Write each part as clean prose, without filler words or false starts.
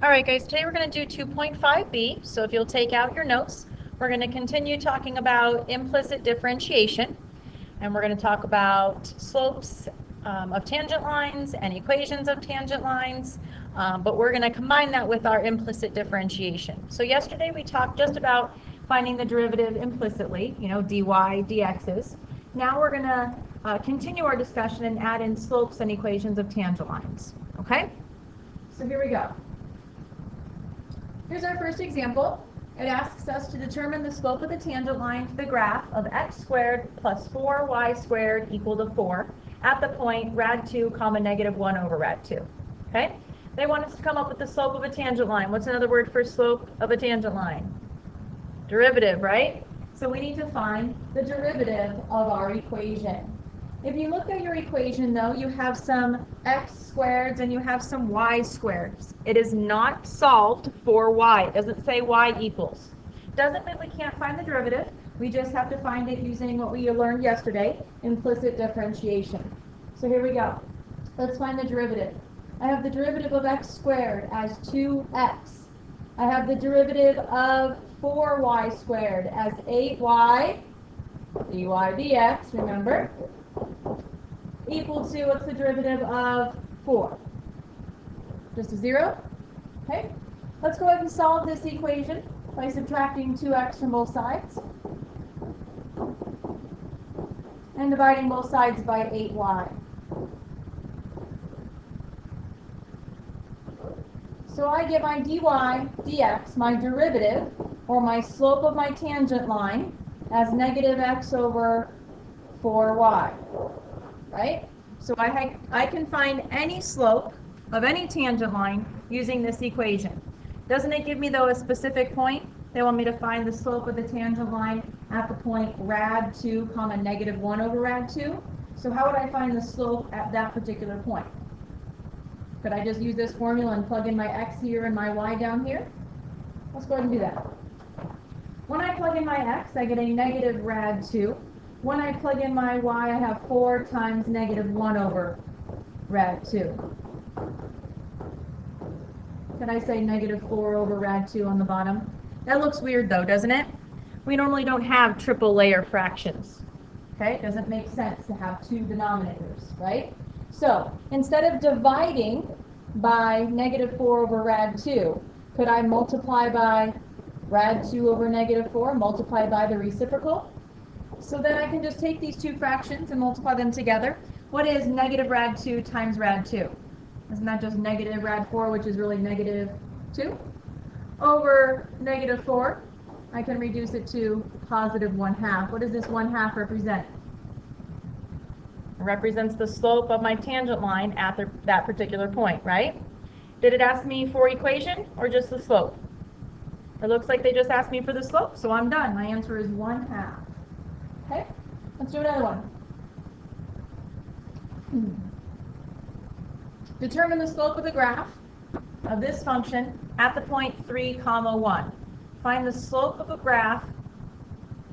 All right, guys, today we're going to do 2.5b. So if you'll take out your notes, we're going to continue talking about implicit differentiation. And we're going to talk about slopes of tangent lines and equations of tangent lines. But we're going to combine that with our implicit differentiation. So yesterday we talked just about finding the derivative implicitly, dy, dx's. Now we're going to continue our discussion and add in slopes and equations of tangent lines. Okay? So here we go. Here's our first example. It asks us to determine the slope of the tangent line to the graph of x squared plus 4y squared equal to 4 at the point rad 2 comma negative 1 over rad 2. Okay? They want us to come up with the slope of a tangent line. What's another word for slope of a tangent line? Derivative, right? So we need to find the derivative of our equation. If you look at your equation, though, you have some x squareds and you have some y squareds. It is not solved for y. It doesn't say y equals. Doesn't mean we can't find the derivative. We just have to find it using what we learned yesterday, implicit differentiation. So here we go. Let's find the derivative. I have the derivative of x squared as 2x. I have the derivative of 4y squared as 8y dy dx, remember, equal to, what's the derivative of 4? Just a 0? Okay, let's go ahead and solve this equation by subtracting 2x from both sides and dividing both sides by 8y. So I get my dy dx, my derivative, or my slope of my tangent line, as negative x over 4y, right? So I can find any slope of any tangent line using this equation. Doesn't it give me, though, a specific point? They want me to find the slope of the tangent line at the point rad 2 comma negative 1 over rad 2. So how would I find the slope at that particular point? Could I just use this formula and plug in my x here and my y down here? Let's go ahead and do that. When I plug in my x, I get a negative rad 2. When I plug in my y, I have 4 times negative 1 over rad 2. Can I say negative 4 over rad 2 on the bottom? That looks weird, though, doesn't it? We normally don't have triple layer fractions. Okay, it doesn't make sense to have two denominators, right? So instead of dividing by negative 4 over rad 2, could I multiply by rad 2 over negative 4, multiply by the reciprocal? So then I can just take these two fractions and multiply them together. What is negative rad 2 times rad 2? Isn't that just negative rad 4, which is really negative 2? Over negative 4, I can reduce it to positive 1/2. What does this 1/2 represent? It represents the slope of my tangent line at that particular point, right? Did it ask me for equation or just the slope? It looks like they just asked me for the slope, so I'm done. My answer is 1/2. Okay, let's do another one. Determine the slope of the graph of this function at the point 3 comma 1. Find the slope of a graph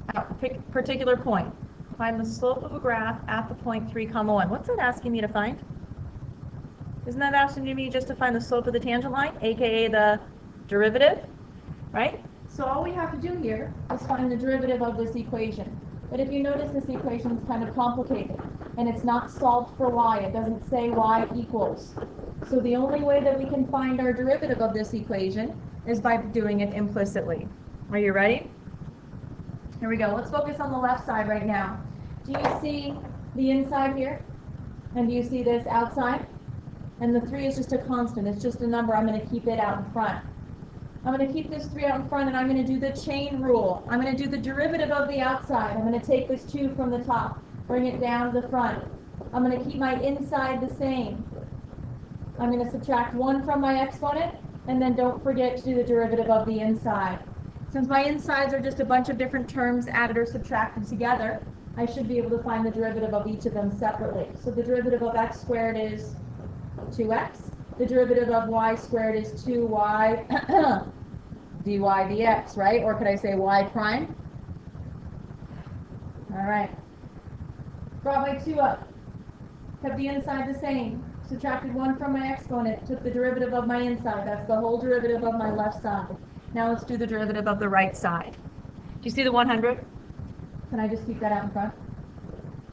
at a particular point. Find the slope of a graph at the point 3 comma 1. What's that asking me to find? Isn't that asking me just to find the slope of the tangent line, aka the derivative, right? So all we have to do here is find the derivative of this equation. But if you notice, this equation is kind of complicated, and it's not solved for y. It doesn't say y equals. So the only way that we can find our derivative of this equation is by doing it implicitly. Are you ready? Here we go. Let's focus on the left side right now. Do you see the inside here? And do you see this outside? And the 3 is just a constant. It's just a number. I'm going to keep it out in front. I'm going to keep this 3 out in front, and I'm going to do the chain rule. I'm going to do the derivative of the outside. I'm going to take this 2 from the top, bring it down to the front. I'm going to keep my inside the same. I'm going to subtract 1 from my exponent, and then don't forget to do the derivative of the inside. Since my insides are just a bunch of different terms added or subtracted together, I should be able to find the derivative of each of them separately. So the derivative of x squared is 2x. The derivative of y squared is 2y dy dx, right? Or could I say y prime? All right. Brought my 2 up. Kept the inside the same. subtracted 1 from my exponent, took the derivative of my inside. That's the whole derivative of my left side. Now let's do the derivative of the right side. Do you see the 100? Can I just keep that out in front?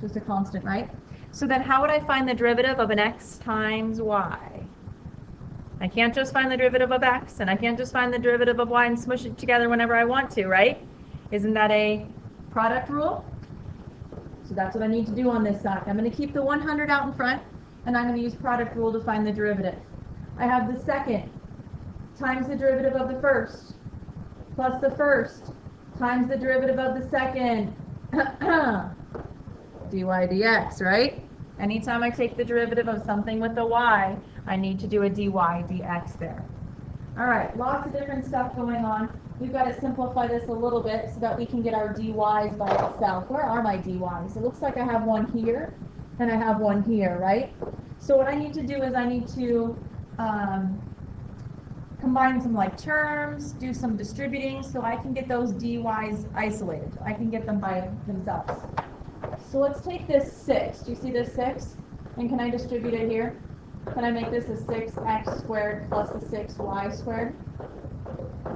Just a constant, right? So then how would I find the derivative of an x times y? I can't just find the derivative of x, and I can't just find the derivative of y and smush it together whenever I want to, right? Isn't that a product rule? So that's what I need to do on this side. I'm going to keep the 100 out in front, and I'm going to use product rule to find the derivative. I have the second times the derivative of the first, plus the first times the derivative of the second. dy dx, right? Anytime I take the derivative of something with a y, I need to do a dy dx there. All right, lots of different stuff going on. We've got to simplify this a little bit so that we can get our dy's by itself. Where are my dy's? It looks like I have one here and I have one here, right? So what I need to do is I need to combine some like terms, do some distributing so I can get those dy's isolated. I can get them by themselves. So let's take this 6. Do you see this 6? And can I distribute it here? Can I make this a 6x squared plus a 6y squared?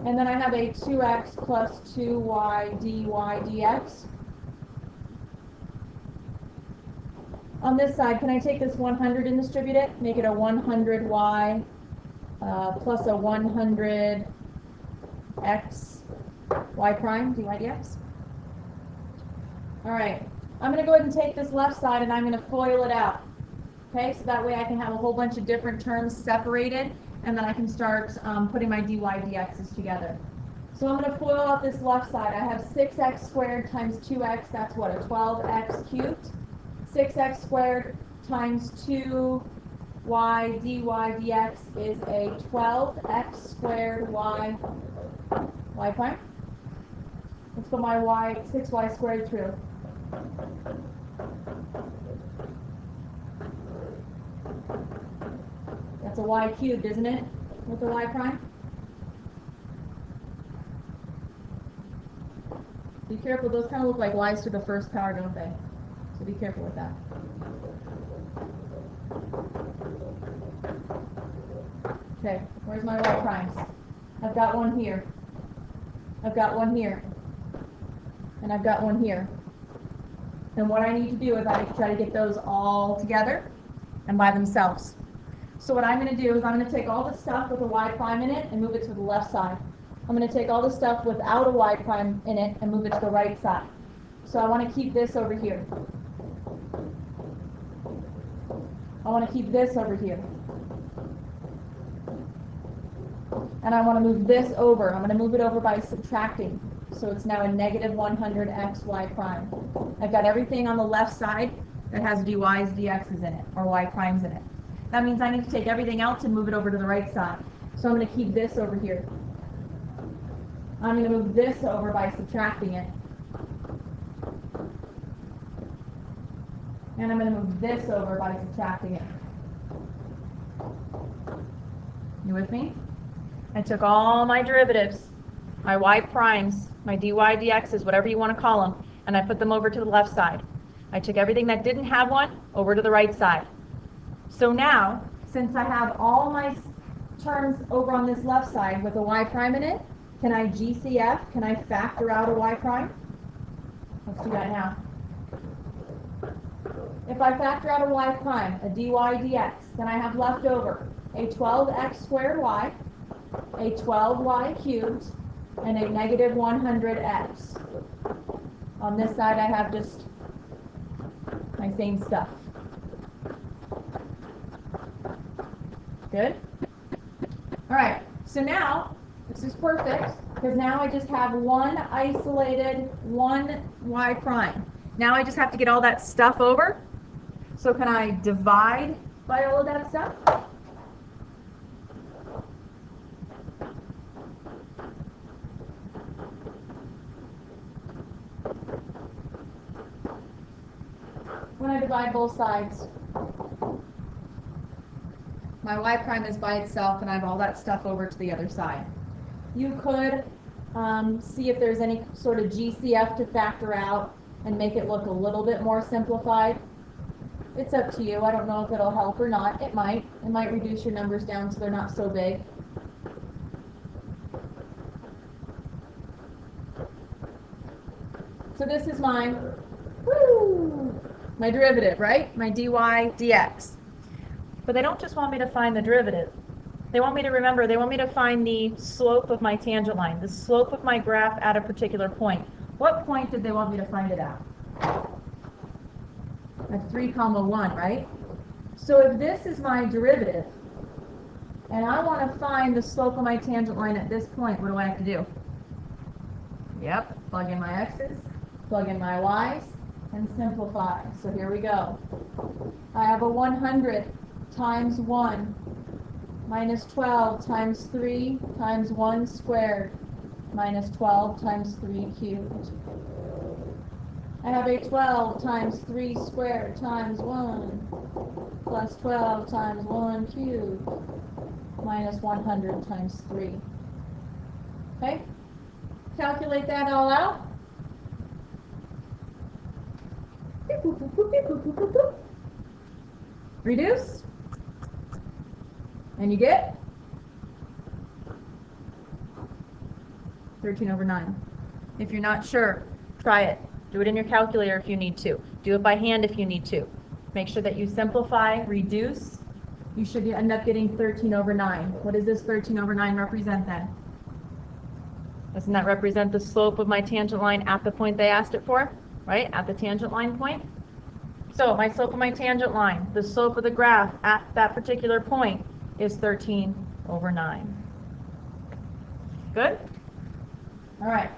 And then I have a 2x plus 2y dy dx. On this side, can I take this 100 and distribute it? Make it a 100y plus a 100x y prime dy dx. All right, I'm going to go ahead and take this left side and I'm going to FOIL it out. Okay, so that way I can have a whole bunch of different terms separated, and then I can start putting my dy dx's together. So I'm going to FOIL out this left side. I have 6x squared times 2x, that's what, a 12x cubed. 6x squared times 2y dy dx is a 12x squared y prime. Let's put my 6y squared through. That's a y cubed, isn't it? With the y prime? Be careful, those kind of look like y's to the first power, don't they? So be careful with that. Okay, where's my y primes? I've got one here. I've got one here. And I've got one here. And what I need to do is I try to get those all together and by themselves. So what I'm going to do is I'm going to take all the stuff with a y prime in it and move it to the left side. I'm going to take all the stuff without a y prime in it and move it to the right side. So I want to keep this over here. I want to keep this over here. And I want to move this over. I'm going to move it over by subtracting. So it's now a negative 100x y prime. I've got everything on the left side that has dy's, dx's in it, or y primes in it. That means I need to take everything else and move it over to the right side. So I'm going to keep this over here. I'm going to move this over by subtracting it. And I'm going to move this over by subtracting it. You with me? I took all my derivatives, my y primes, my dy dx's, whatever you want to call them, and I put them over to the left side. I took everything that didn't have one over to the right side. So now, since I have all my terms over on this left side with a y prime in it, can I GCF? Can I factor out a y prime? Let's do that now. If I factor out a y prime, a dy dx, then I have left over a 12x squared y, a 12y cubed, and a negative 100x. On this side, I have just my same stuff. Good? All right, so now, this is perfect, because now I just have one isolated, one y prime. Now I just have to get all that stuff over. So can I divide by all of that stuff? When I divide both sides, my y prime is by itself and I have all that stuff over to the other side. You could see if there's any sort of GCF to factor out and make it look a little bit more simplified. It's up to you. I don't know if it'll help or not. It might. It might reduce your numbers down so they're not so big. So this is my derivative, right? My dy dx. But they don't just want me to find the derivative. They want me to remember, they want me to find the slope of my tangent line, the slope of my graph at a particular point. What point did they want me to find it at? At 3, 1, right? So if this is my derivative, and I want to find the slope of my tangent line at this point, what do I have to do? Yep, plug in my x's, plug in my y's, and simplify. So here we go. I have a 100 times 1 minus 12 times 3 times 1 squared minus 12 times 3 cubed. I have a 12 times 3 squared times 1 plus 12 times 1 cubed minus 100 times 3. Okay? Calculate that all out. Reduce. And you get 13 over 9. If you're not sure, try it. Do it in your calculator if you need to. Do it by hand if you need to. Make sure that you simplify, reduce. You should end up getting 13 over 9. What does this 13 over 9 represent then? Doesn't that represent the slope of my tangent line at the point they asked it for? Right? At the tangent line point? So my slope of my tangent line, the slope of the graph at that particular point is 13 over 9. Good? All right.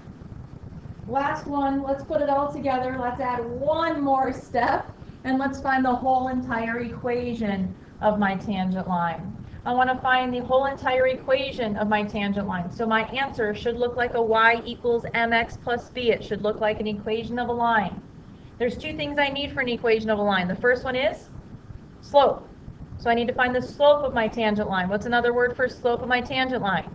Last one, let's put it all together. Let's add one more step, and let's find the whole entire equation of my tangent line. I want to find the whole entire equation of my tangent line. So my answer should look like a y equals mx plus b. It should look like an equation of a line. There's two things I need for an equation of a line. The first one is slope. So I need to find the slope of my tangent line. What's another word for slope of my tangent line?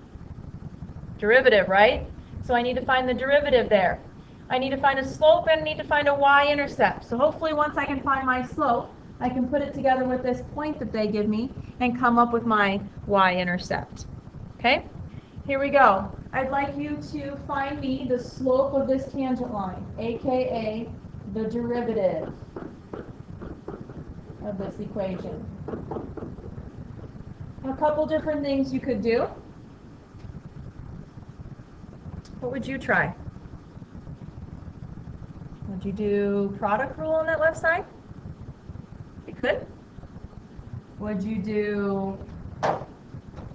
Derivative, right? So I need to find the derivative there. I need to find a slope and I need to find a y-intercept. So hopefully once I can find my slope, I can put it together with this point that they give me and come up with my y-intercept. Okay? Here we go. I'd like you to find me the slope of this tangent line, aka the derivative of this equation. A couple different things you could do. What would you try? Would you do product rule on that left side? You could. Would you do,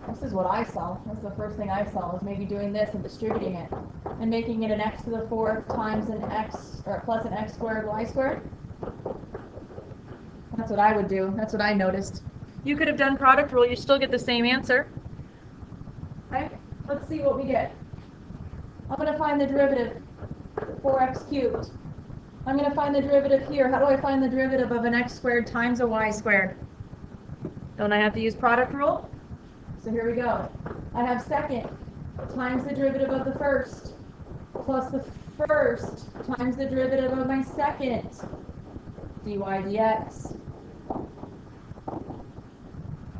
this is what I saw. That's the first thing I saw, was maybe doing this and distributing it and making it an x to the 4th times an x, or plus an x squared y squared. That's what I would do. That's what I noticed. You could have done product rule. You still get the same answer. Okay, let's see what we get. I'm going to find the derivative, 4x cubed. I'm going to find the derivative here. How do I find the derivative of an x squared times a y squared? Don't I have to use product rule? So here we go. I have second times the derivative of the first plus the first times the derivative of my second dy dx.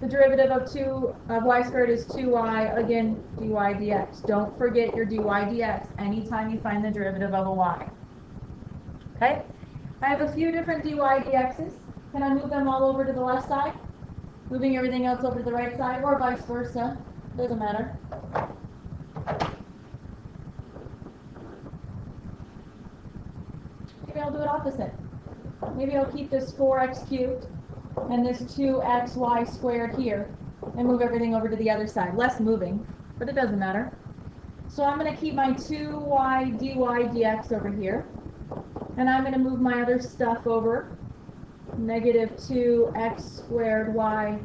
The derivative of y squared is 2y, again, dy dx. Don't forget your dy dx anytime you find the derivative of a y. Okay? I have a few different dy dx's. Can I move them all over to the left side? Moving everything else over to the right side, or vice versa. Doesn't matter. Maybe I'll do it opposite. Maybe I'll keep this 4x cubed and this 2xy squared here and move everything over to the other side. Less moving, but it doesn't matter. So I'm going to keep my 2y dy dx over here, and I'm going to move my other stuff over, negative 2x squared y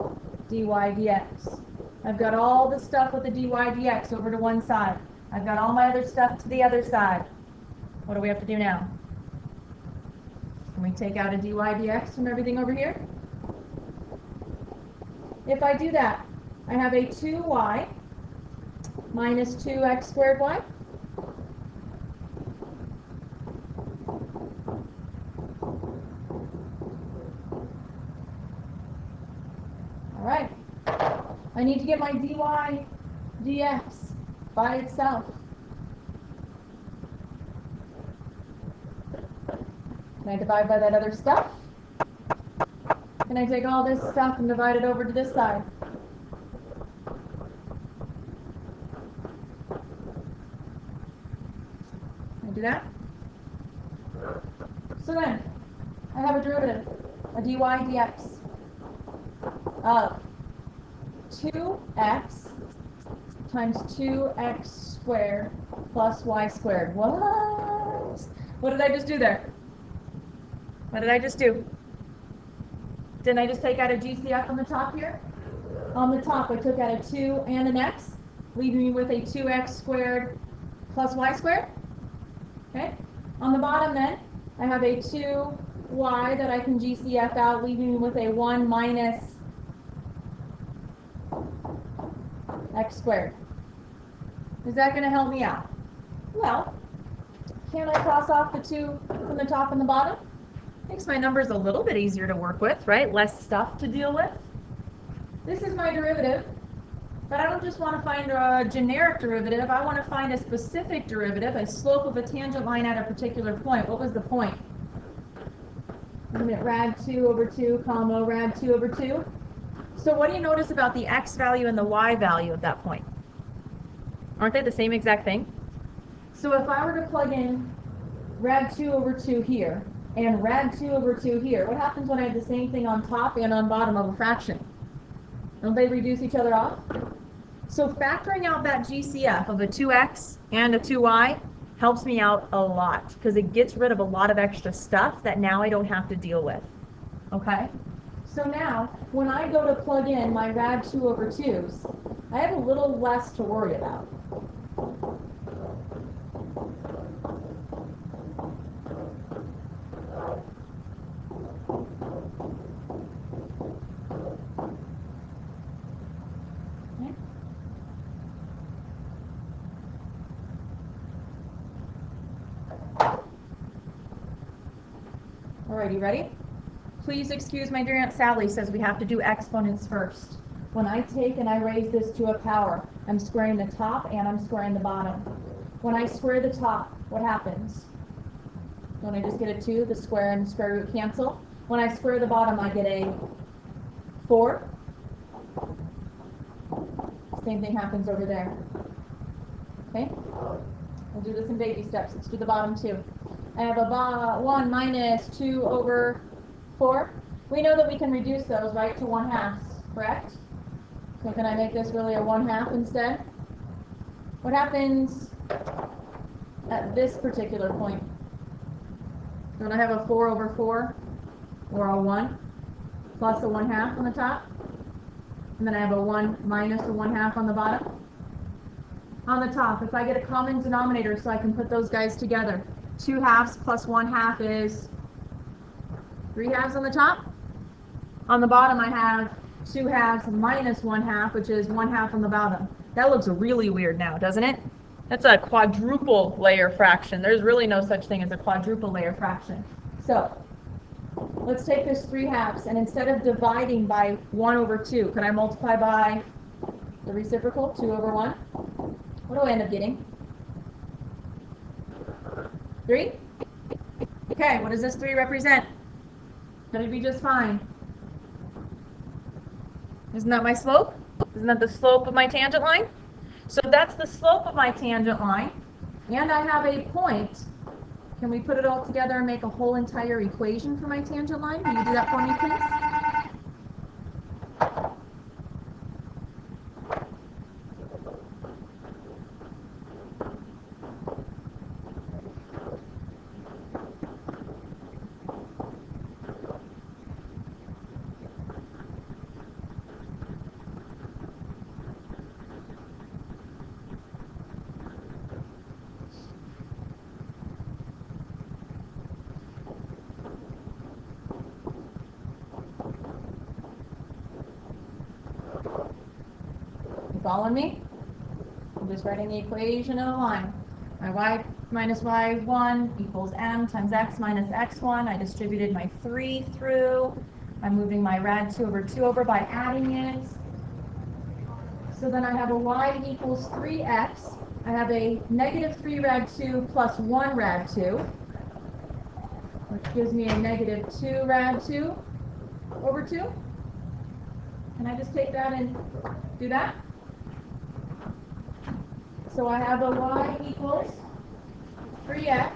dy dx. I've got all the stuff with the dy dx over to one side. I've got all my other stuff to the other side. What do we have to do now? Can we take out a dy dx from everything over here? If I do that, I have a 2y minus 2x squared y. need to get my dy dx by itself. Can I divide by that other stuff? Can I take all this stuff and divide it over to this side? Can I do that? So then, I have a derivative, a dy dx of 2x times 2x squared plus y squared. What? What did I just do there? What did I just do? Didn't I just take out a GCF on the top here? On the top, I took out a 2 and an x, leaving me with a 2x squared plus y squared. Okay? On the bottom then, I have a 2y that I can GCF out, leaving me with a 1 minus x squared. Is that going to help me out? Well, can I cross off the 2 from the top and the bottom? Makes my numbers a little bit easier to work with, right? Less stuff to deal with. This is my derivative, but I don't just want to find a generic derivative. I want to find a specific derivative, a slope of a tangent line at a particular point. What was the point? Limit rad 2 over 2, comma, rad 2 over 2. So what do you notice about the x value and the y value at that point? Aren't they the same exact thing? So if I were to plug in rad 2 over 2 here, and rad 2 over 2 here, what happens when I have the same thing on top and on bottom of a fraction? Don't they reduce each other off? So factoring out that GCF of a 2x and a 2y helps me out a lot because it gets rid of a lot of extra stuff that now I don't have to deal with. Okay? So now, when I go to plug in my rad 2 over 2's, I have a little less to worry about. Alrighty, ready? Please excuse my dear Aunt Sally says we have to do exponents first. When I take and I raise this to a power, I'm squaring the top and I'm squaring the bottom. When I square the top, what happens? When I just get a 2, the square and the square root cancel. When I square the bottom, I get a 4. Same thing happens over there. Okay? We'll do this in baby steps. Let's do the bottom 2. I have a 1 minus 2 over 4. We know that we can reduce those, right, to 1/2, correct? So can I make this really a 1/2 instead? What happens at this particular point? Don't I have a 4 over 4 or a 1 plus a 1/2 on the top? And then I have a 1 minus a 1/2 on the bottom? On the top, if I get a common denominator so I can put those guys together, 2/2 plus 1/2 is 3/2 on the top. On the bottom I have 2/2 minus 1/2, which is 1/2 on the bottom. That looks really weird now, doesn't it? That's a quadruple layer fraction. There's really no such thing as a quadruple layer fraction. So let's take this 3/2 and instead of dividing by 1 over 2, can I multiply by the reciprocal, 2 over 1? What do I end up getting? 3? Okay, what does this 3 represent? Gonna be just fine. Isn't that my slope? Isn't that the slope of my tangent line? So that's the slope of my tangent line. And I have a point. Can we put it all together and make a whole entire equation for my tangent line? Can you do that for me, please? Following me? I'm just writing the equation of the line. My y minus y1 equals m times x minus x1. I distributed my 3 through. I'm moving my rad 2 over 2 over by adding it. So then I have a y equals 3x. I have a negative 3 rad 2 plus 1 rad 2, which gives me a negative 2 rad 2 over 2. Can I just take that and do that? So I have a y equals 3x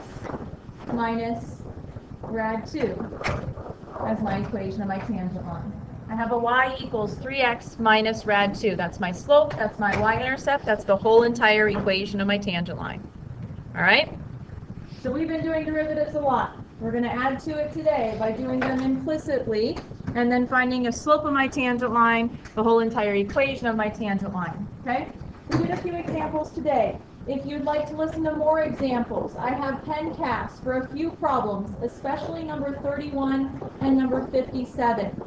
minus rad 2 as my equation of my tangent line. I have a y equals 3x minus rad 2. That's my slope, that's my y-intercept, that's the whole entire equation of my tangent line. All right? So we've been doing derivatives a lot. We're going to add to it today by doing them implicitly and then finding a slope of my tangent line, the whole entire equation of my tangent line. Okay? We did a few examples today. If you'd like to listen to more examples, I have pen casts for a few problems, especially number 31 and number 57.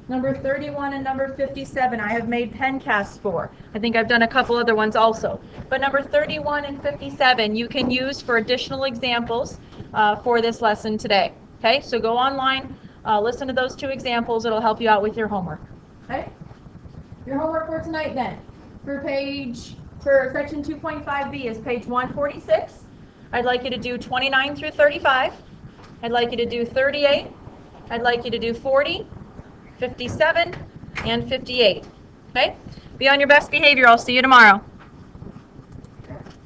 Number 31 and number 57 I have made pen casts for. I think I've done a couple other ones also. But number 31 and 57 you can use for additional examples for this lesson today. Okay, so go online, listen to those two examples. It'll help you out with your homework. Okay, your homework for tonight then, for section 2.5b is page 146. I'd like you to do 29 through 35. I'd like you to do 38. I'd like you to do 40. 57 and 58. Okay? Be on your best behavior. I'll see you tomorrow.